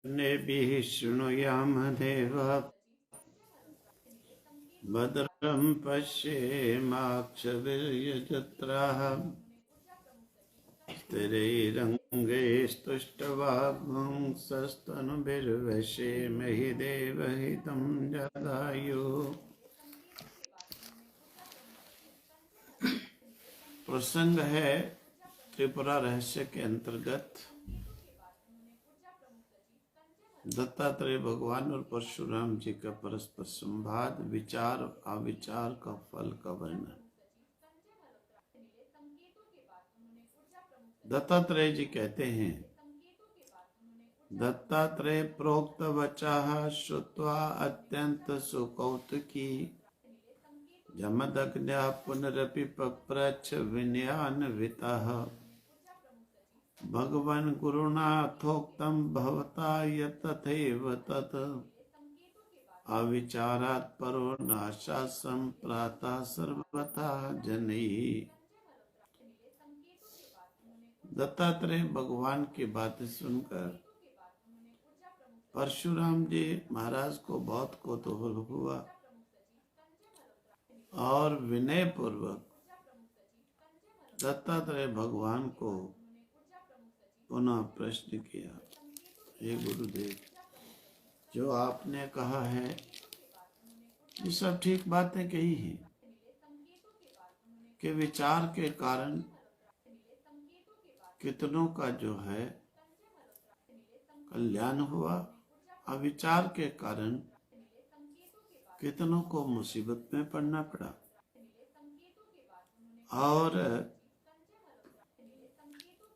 नेभिः शृणुयाम देवः भद्रं पश्येमाक्षभिर्यजत्राः स्थिरैरङ्गैस्तुष्टवागुंसस्तनुभिर्वशेमहि देवहितं जदायुः। प्रसंग है त्रिपुरा रहस्य के अंतर्गत दत्तात्रेय भगवान और परशुराम जी का परस्पर संवाद, विचार अविचार का फल का वर्णन। दत्तात्रेय जी कहते हैं, दत्तात्रेय प्रोक्त वचाः श्रुत्वा अत्यंत सुकौतुकी जमदग्न्या पुनरपि पप्रच्छ विनयान्वितः भगवन् गुरुनाथोक्तं भवता यत्तथैव तत् अविचारात् परो नाशासं प्रातः सर्वथा जनैः। दत्तात्रेय भगवान की बातें सुनकर परशुराम जी महाराज को बहुत कौतूहल हुआ और विनय पूर्वक दत्तात्रेय भगवान को पुनः प्रश्न किया, हे गुरुदेव, जो आपने कहा है ये सब ठीक बातें कही हैं कि विचार के कारण कितनों का जो है कल्याण हुआ, अविचार के कारण कितनों को मुसीबत में पड़ना पड़ा। और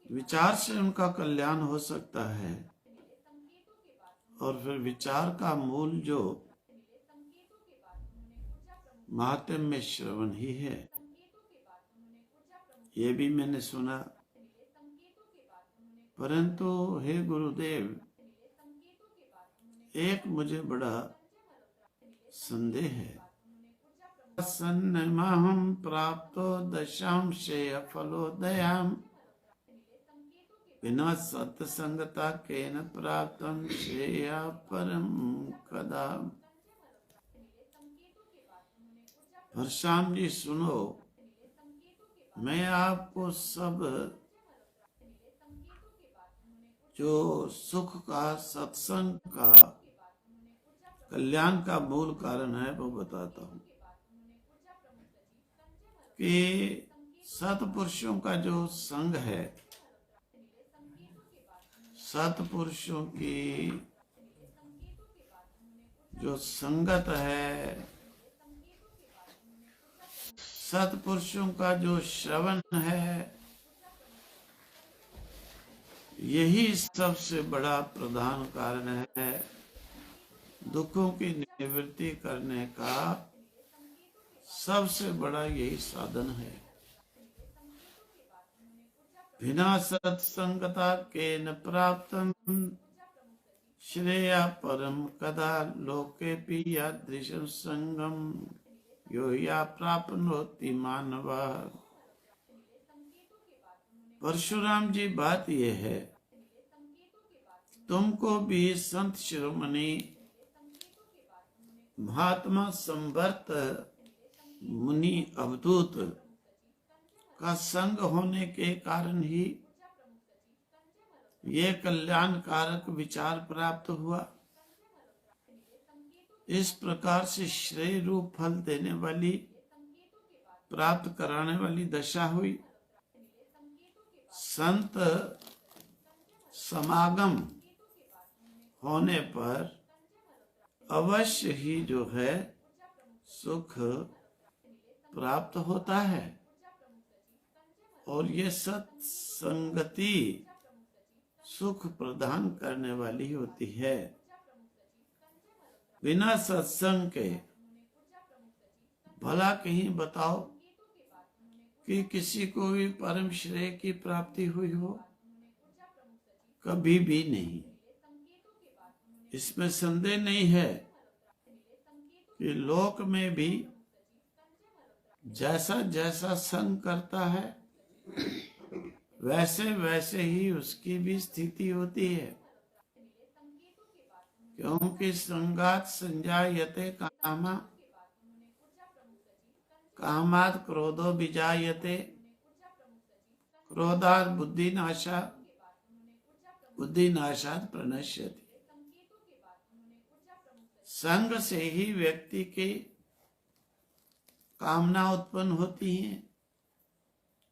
विचार से उनका कल्याण हो सकता है और फिर विचार का मूल जो महात्म्य श्रवण ही है, ये भी मैंने सुना। परंतु हे गुरुदेव, एक मुझे बड़ा संदेह है। सन्नमहं प्राप्तो दशांशे फलोदयाम् बिना सत्संगता केन प्राप्तं श्रेया परम कदा। परशुराम जी सुनो, मैं आपको सब जो सुख का, सत्संग का, कल्याण का मूल कारण है वो बताता हूँ कि सत्पुरुषों का जो संग है, सत्पुरुषों की जो संगत है, सत्पुरुषों का जो श्रवण है, यही सबसे बड़ा प्रधान कारण है दुखों की निवृत्ति करने का। सबसे बड़ा यही साधन है। बिना सत्संगता केन प्राप्तं श्रेया परम कदा लोके यादृशं संगम यो या प्राप्नोति मानवा। परशुराम जी, बात यह है, तुमको भी संत शिरोमणि महात्मा संवर्त मुनि अवधूत का संग होने के कारण ही ये कल्याणकारक विचार प्राप्त हुआ। इस प्रकार से श्रेय रूप फल देने वाली, प्राप्त कराने वाली दशा हुई। संत समागम होने पर अवश्य ही जो है सुख प्राप्त होता है और ये सत्संगति सुख प्रदान करने वाली होती है। बिना सत्संग के भला कहीं बताओ कि किसी को भी परम श्रेय की प्राप्ति हुई हो? कभी भी नहीं। इसमें संदेह नहीं है कि लोक में भी जैसा जैसा संग करता है वैसे वैसे ही उसकी भी स्थिति होती है। क्योंकि संगात संजायते कामा, कामात् क्रोधो विजायते, क्रोधात् बुद्धिनाशा, बुद्धिनाशात् प्रणश्यति। संग से ही व्यक्ति की कामना उत्पन्न होती है।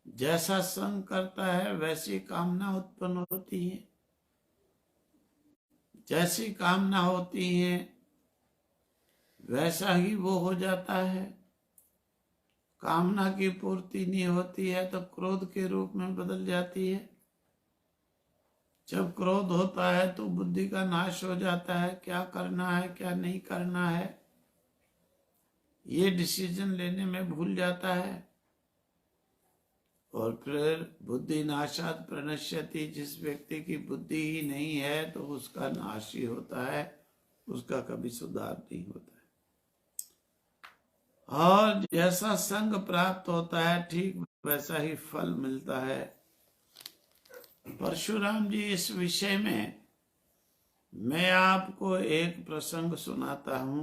जैसा संग करता है वैसी कामना उत्पन्न होती है। जैसी कामना होती है वैसा ही वो हो जाता है। कामना की पूर्ति नहीं होती है तो क्रोध के रूप में बदल जाती है। जब क्रोध होता है तो बुद्धि का नाश हो जाता है। क्या करना है क्या नहीं करना है ये डिसीजन लेने में भूल जाता है। और फिर बुद्धि नाशात् प्रणश्यति, जिस व्यक्ति की बुद्धि ही नहीं है तो उसका नाश ही होता है, उसका कभी सुधार नहीं होता है। और जैसा संग प्राप्त होता है ठीक वैसा ही फल मिलता है। परशुराम जी, इस विषय में मैं आपको एक प्रसंग सुनाता हूं,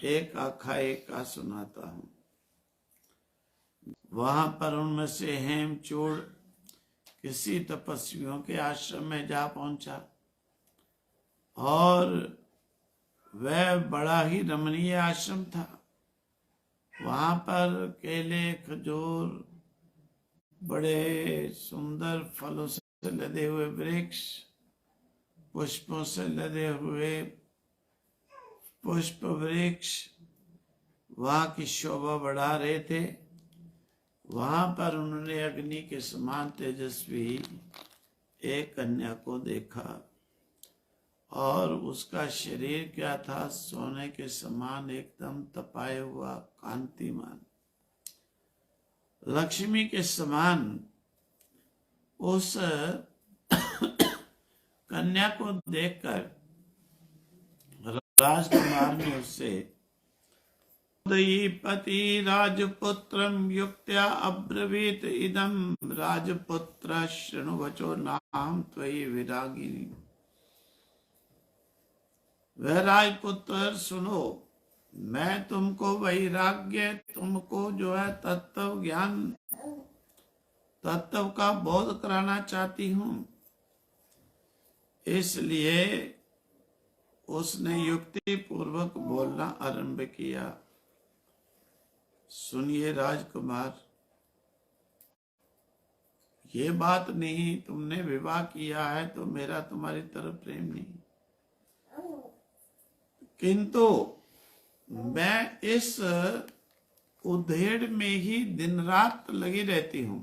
एक आख्यायिका सुनाता हूं। वहां पर उनमें से हेमचूड़ किसी तपस्वियों के आश्रम में जा पहुंचा और वह बड़ा ही रमणीय आश्रम था। वहां पर केले, खजूर, बड़े सुंदर फलों से लदे हुए वृक्ष, पुष्पों से लदे हुए पुष्प वृक्ष वहां की शोभा बढ़ा रहे थे। वहां पर उन्होंने अग्नि के समान तेजस्वी एक कन्या को देखा और उसका शरीर क्या था, सोने के समान एकदम तपाया हुआ, कांतिमान, लक्ष्मी के समान। उस कन्या को देखकर राजकुमार ने उससे पति राजपुत्रम युक्त्या अब्रवीत इदम राजपुत्र शृणु वचो नाम त्वयि विरागिनी। वह राजपुत्र सुनो, मैं तुमको वैराग्य, तुमको जो है तत्व ज्ञान, तत्व का बोध कराना चाहती हूं। इसलिए उसने युक्ति पूर्वक बोलना आरंभ किया। सुनिए राजकुमार, ये बात नहीं, तुमने विवाह किया है तो मेरा तुम्हारी तरफ प्रेम नहीं, किंतु मैं इस उधेड़ में ही दिन रात लगी रहती हूं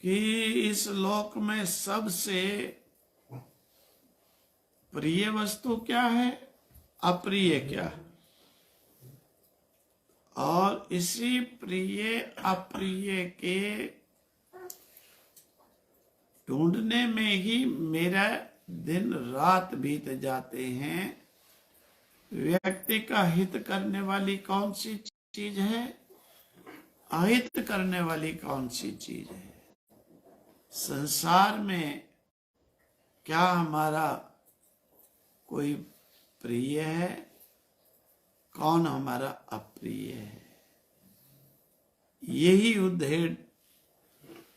कि इस लोक में सबसे प्रिय वस्तु क्या है, अप्रिय क्या है, और इसी प्रिय अप्रिय के ढूंढने में ही मेरा दिन रात बीत जाते हैं। व्यक्ति का हित करने वाली कौन सी चीज है, अहित करने वाली कौन सी चीज है। संसार में क्या हमारा कोई प्रिय है, कौन हमारा अप्रिय है। यही उधेड़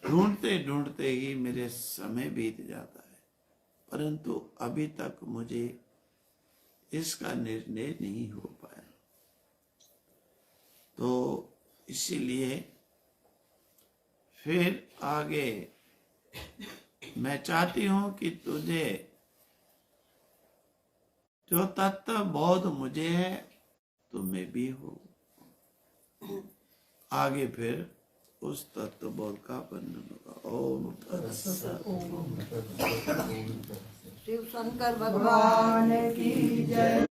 ढूंढते ढूंढते ही मेरे समय बीत जाता है, परंतु अभी तक मुझे इसका निर्णय नहीं हो पाया। तो इसीलिए फिर आगे मैं चाहती हूं कि तुझे जो तत्व बोध मुझे है तुम्हें भी हो। आगे फिर उस तत्व बोध का वर्णन होगा। ओम तत्सत। शिव शंकर भगवान की जय।